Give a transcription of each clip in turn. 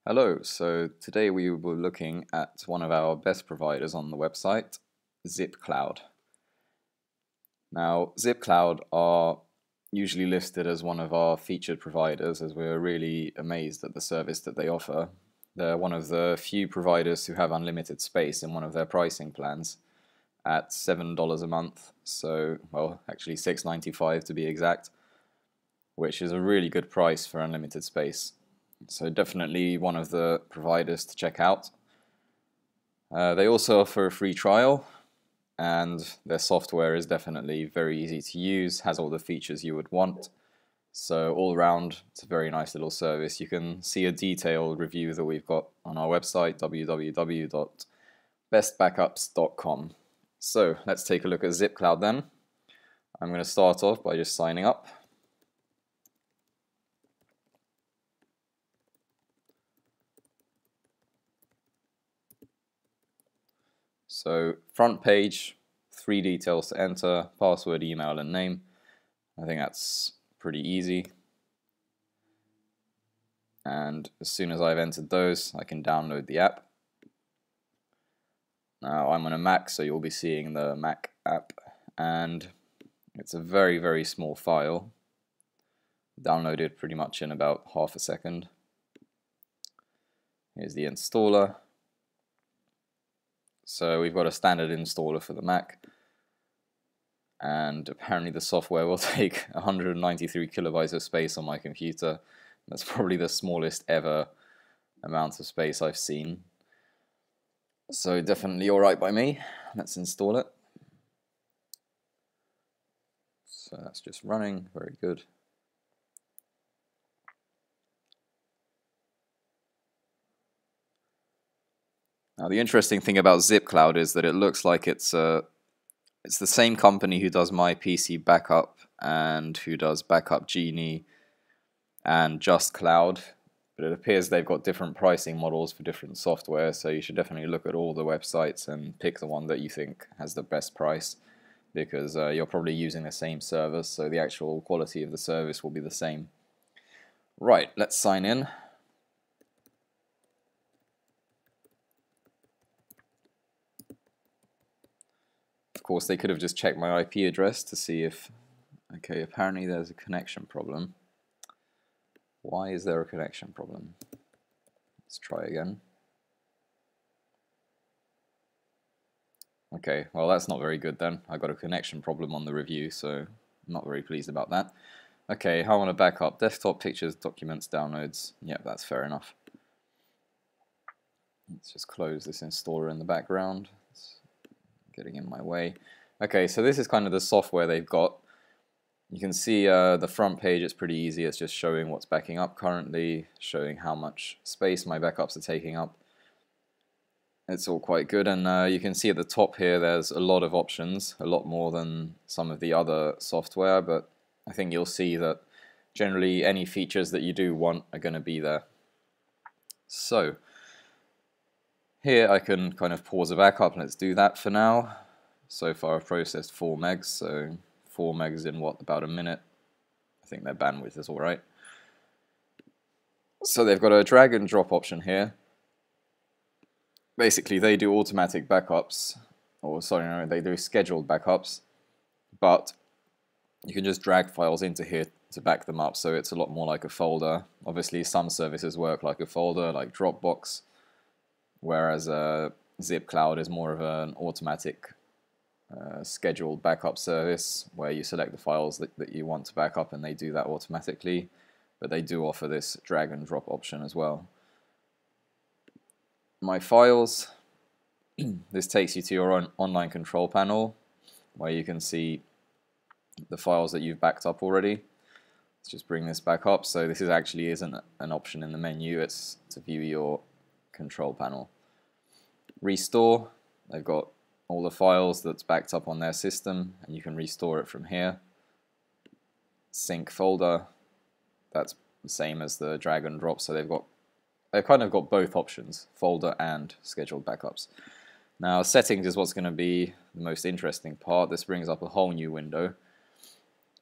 Hello, so today we will be looking at one of our best providers on the website, ZipCloud. Now, ZipCloud are usually listed as one of our featured providers as we're really amazed at the service that they offer. They're one of the few providers who have unlimited space in one of their pricing plans at $7 a month, so, well, actually $6.95 to be exact, which is a really good price for unlimited space. So definitely one of the providers to check out. They also offer a free trial, and their software is definitely very easy to use, has all the features you would want. So all around, it's a very nice little service. You can see a detailed review that we've got on our website, www.bestbackups.com. So let's take a look at ZipCloud then. I'm going to start off by just signing up. So front page, 3 details to enter, password, email and name. I think that's pretty easy. And as soon as I've entered those, I can download the app. Now I'm on a Mac, so you'll be seeing the Mac app, and it's a very, very small file. Downloaded pretty much in about half a second. Here's the installer. So we've got a standard installer for the Mac, and apparently the software will take 193 kilobytes of space on my computer. That's probably the smallest ever amount of space I've seen. So definitely alright by me. Let's install it. So that's just running, very good. Now the interesting thing about ZipCloud is that it looks like it's the same company who does My PC Backup and who does Backup Genie and Just Cloud, but it appears they've got different pricing models for different software, so you should definitely look at all the websites and pick the one that you think has the best price, because you're probably using the same service, so the actual quality of the service will be the same. Right, let's sign in. Of course, they could have just checked my IP address to see if... Okay, apparently there's a connection problem. Why is there a connection problem? Let's try again. Okay, well that's not very good then. I got a connection problem on the review, so I'm not very pleased about that. Okay, how I want to back up? Desktop, pictures, documents, downloads. Yep, that's fair enough. Let's just close this installer in the background. It's getting in my way. Okay, so this is kind of the software they've got. You can see the front page, it's pretty easy. It's just showing what's backing up currently, showing how much space my backups are taking up. It's all quite good, and you can see at the top here there's a lot of options, a lot more than some of the other software, but I think you'll see that generally any features that you do want are going to be there. So here I can kind of pause a backup. Let's do that for now. So far I've processed 4 megs, so 4 megs in what, about a minute? I think their bandwidth is alright. So they've got a drag and drop option here. Basically they do automatic backups, or sorry, no, they do scheduled backups, but you can just drag files into here to back them up, so it's a lot more like a folder. Obviously some services work like a folder, like Dropbox, whereas ZipCloud is more of an automatic scheduled backup service where you select the files that you want to back up and they do that automatically, but they do offer this drag and drop option as well. My files, this takes you to your own online control panel where you can see the files that you've backed up already. Let's just bring this back up. So this actually isn't an option in the menu, it's to view your control panel. Restore, they've got all the files that's backed up on their system and you can restore it from here. Sync folder, that's the same as the drag and drop, so they've kind of got both options, folder and scheduled backups. Now settings is what's going to be the most interesting part. This brings up a whole new window,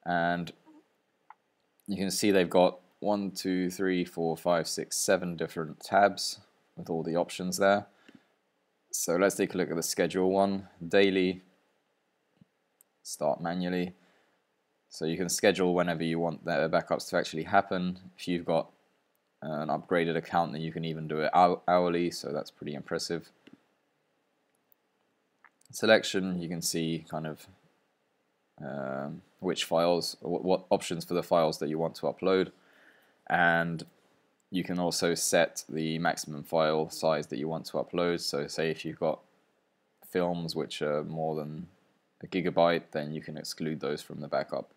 and you can see they've got 1, 2, 3, 4, 5, 6, 7 different tabs with all the options there. So let's take a look at the schedule one. Daily, start manually. So you can schedule whenever you want the backups to actually happen. If you've got an upgraded account, then you can even do it hourly, so that's pretty impressive. Selection, you can see kind of which files, what options for the files that you want to upload, and you can also set the maximum file size that you want to upload. So say if you've got films which are more than a gigabyte, then you can exclude those from the backup.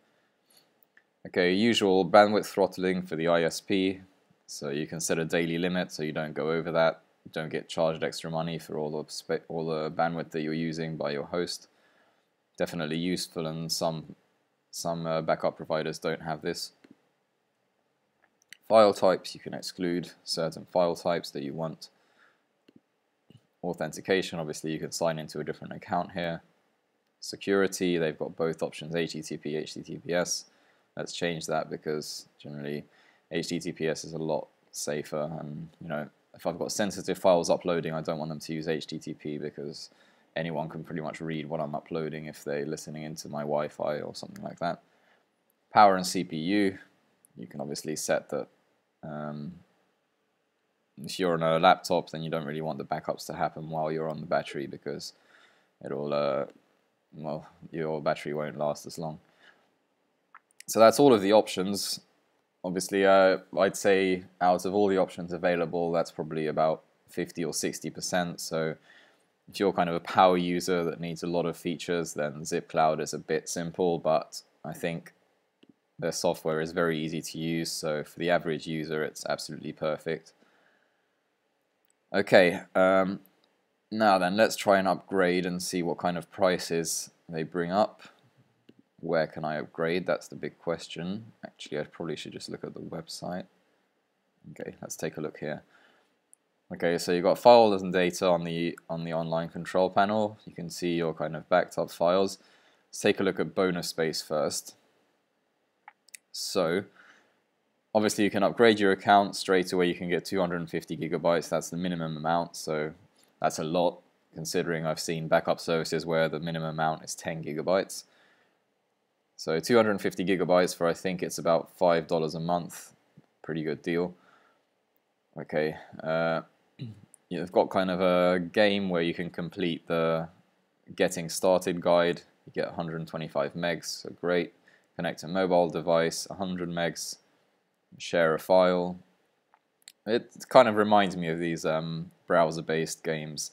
Okay, usual bandwidth throttling for the ISP, so you can set a daily limit so you don't go over that. You don't get charged extra money for all the bandwidth that you're using by your host. Definitely useful, and some backup providers don't have this. File types, you can exclude certain file types that you want. Authentication, obviously you can sign into a different account here. Security, they've got both options, HTTP, HTTPS. Let's change that because generally HTTPS is a lot safer, and you know, if I've got sensitive files uploading, I don't want them to use HTTP because anyone can pretty much read what I'm uploading if they're listening into my Wi-Fi or something like that. Power and CPU, you can obviously set that if you're on a laptop, then you don't really want the backups to happen while you're on the battery because it'll, well, your battery won't last as long. So that's all of the options. Obviously, I'd say out of all the options available, that's probably about 50 or 60%. So if you're kind of a power user that needs a lot of features, then ZipCloud is a bit simple, but I think their software is very easy to use, so for the average user it's absolutely perfect. Okay, now then, let's try and upgrade and see what kind of prices they bring up. Where can I upgrade? That's the big question. Actually, I probably should just look at the website. Okay, let's take a look here. Okay, so you've got files and data on the online control panel. You can see your kind of backed up files. Let's take a look at bonus space first. So obviously you can upgrade your account straight away. You can get 250 gigabytes. That's the minimum amount, so that's a lot considering I've seen backup services where the minimum amount is 10 gigabytes. So 250 gigabytes for, I think it's about $5 a month. Pretty good deal. Okay, you've got kind of a game where you can complete the getting started guide. You get 125 megs, so great. Connect a mobile device, 100 megs. Share a file. It kind of reminds me of these browser-based games.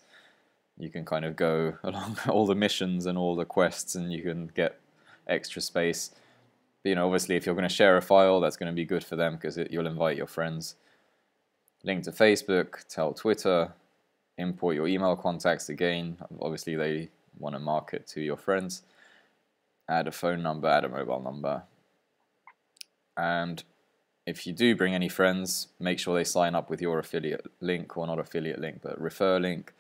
You can kind of go along all the missions and all the quests, and you can get extra space. But, you know, obviously, if you're going to share a file, that's going to be good for them because you'll invite your friends. Link to Facebook, tell Twitter, import your email contacts again. Obviously, they want to market to your friends. Add a phone number, add a mobile number. And if you do bring any friends, make sure they sign up with your affiliate link, or not affiliate link, but refer link.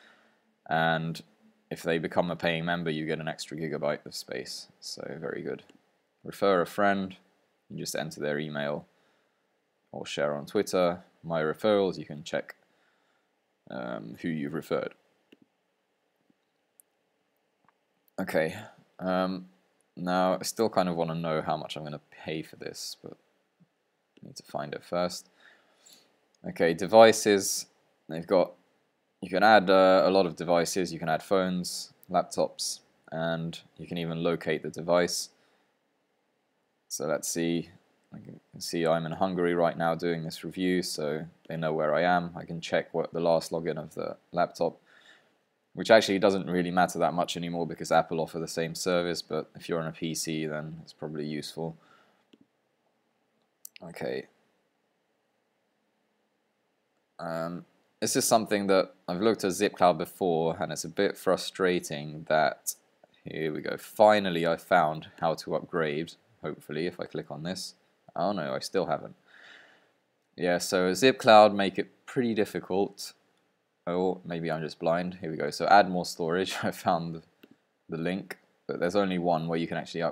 And if they become a paying member, you get an extra gigabyte of space. So very good. Refer a friend, you just enter their email, or share on Twitter. My referrals, you can check who you've referred. Okay, now I still kind of want to know how much I'm going to pay for this, but I need to find it first. Okay, devices, they've got, you can add a lot of devices. You can add phones, laptops, and you can even locate the device. So let's see. I can see I'm in Hungary right now doing this review, so they know where I am. I can check what the last login of the laptop, which actually doesn't really matter that much anymore because Apple offer the same service, but if you're on a PC, then it's probably useful. Okay. This is something that I've looked at ZipCloud before, and it's a bit frustrating that, here we go, finally I found how to upgrade, hopefully, if I click on this. Oh no, I still haven't. Yeah, so ZipCloud make it pretty difficult. Oh, maybe I'm just blind. Here we go. So add more storage. I found the link, but there's only one where you can actually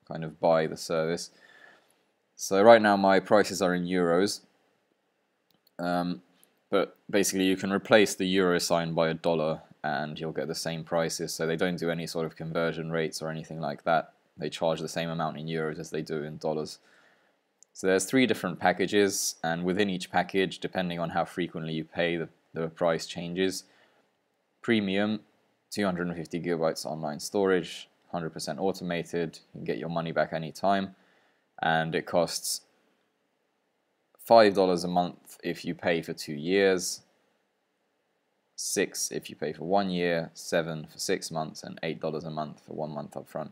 kind of buy the service. So right now my prices are in euros, but basically you can replace the euro sign by a dollar and you'll get the same prices. So they don't do any sort of conversion rates or anything like that. They charge the same amount in euros as they do in dollars. So there's 3 different packages, and within each package, depending on how frequently you pay, the price changes. Premium, 250 gigabytes online storage, 100% automated, you can get your money back anytime, and it costs $5 a month if you pay for 2 years, $6 if you pay for 1 year, $7 for 6 months, and $8 a month for 1 month upfront.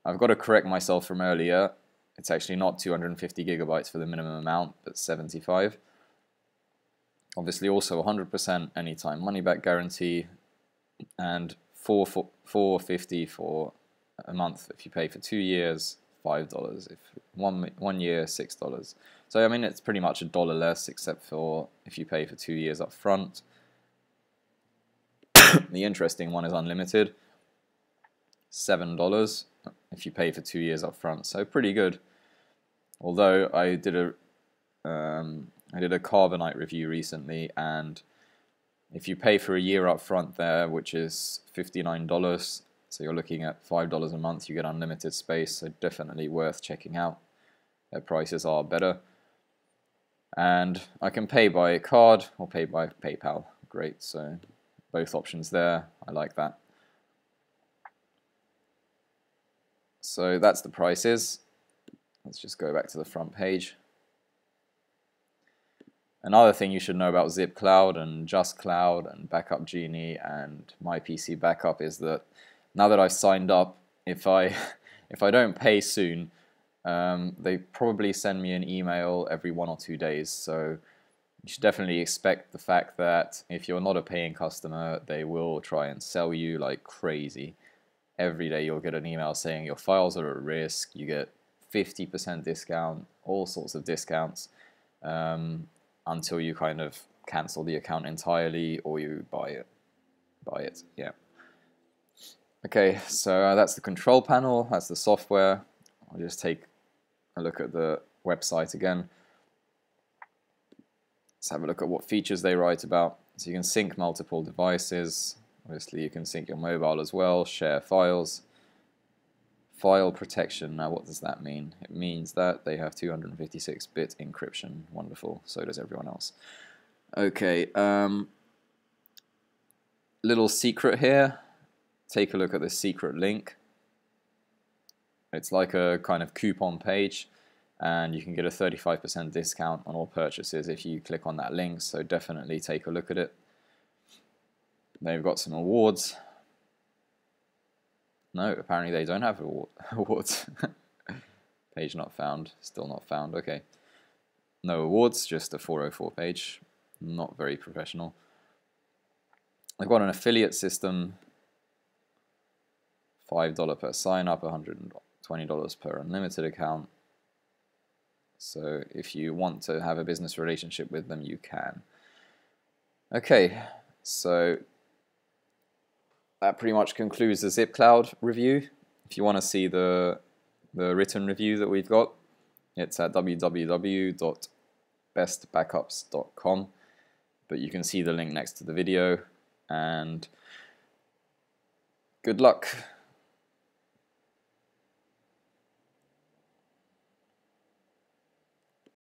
I've got to correct myself from earlier. It's actually not 250 gigabytes for the minimum amount, but 75. Obviously also 100% anytime money back guarantee, and $4.50 for a month if you pay for 2 years, $5 if 1 year, $6. So I mean it's pretty much $1 less, except for if you pay for 2 years up front. The interesting one is unlimited, $7 if you pay for 2 years up front. So pretty good. Although I did a Carbonite review recently, and if you pay for a year up front there, which is $59, so you're looking at $5 a month, you get unlimited space, so definitely worth checking out. Their prices are better. And I can pay by card or pay by PayPal. Great, so both options there. I like that. So that's the prices. Let's just go back to the front page. Another thing you should know about ZipCloud and JustCloud and Backup Genie and My PC Backup is that now that I've signed up, if I don't pay soon, they probably send me an email every 1 or 2 days. So you should definitely expect the fact that if you're not a paying customer, they will try and sell you like crazy. Every day you'll get an email saying your files are at risk, you get 50% discount, all sorts of discounts, until you kind of cancel the account entirely or you buy it. Yeah. Okay, so that's the control panel, that's the software. I'll just take a look at the website again. Let's have a look at what features they write about. So you can sync multiple devices. Obviously you can sync your mobile as well, share files. File protection, now what does that mean? It means that they have 256-bit encryption. Wonderful, so does everyone else. Okay, little secret here. Take a look at this secret link. It's like a kind of coupon page, and you can get a 35% discount on all purchases if you click on that link, so definitely take a look at it. They've got some awards. No, apparently they don't have awards. Page not found, still not found, okay. No awards, just a 404 page. Not very professional. They've got an affiliate system, $5 per sign up, $120 per unlimited account. So if you want to have a business relationship with them, you can. Okay, so that pretty much concludes the ZipCloud review. If you want to see the written review that we've got, it's at www.bestbackups.com, but you can see the link next to the video, and good luck.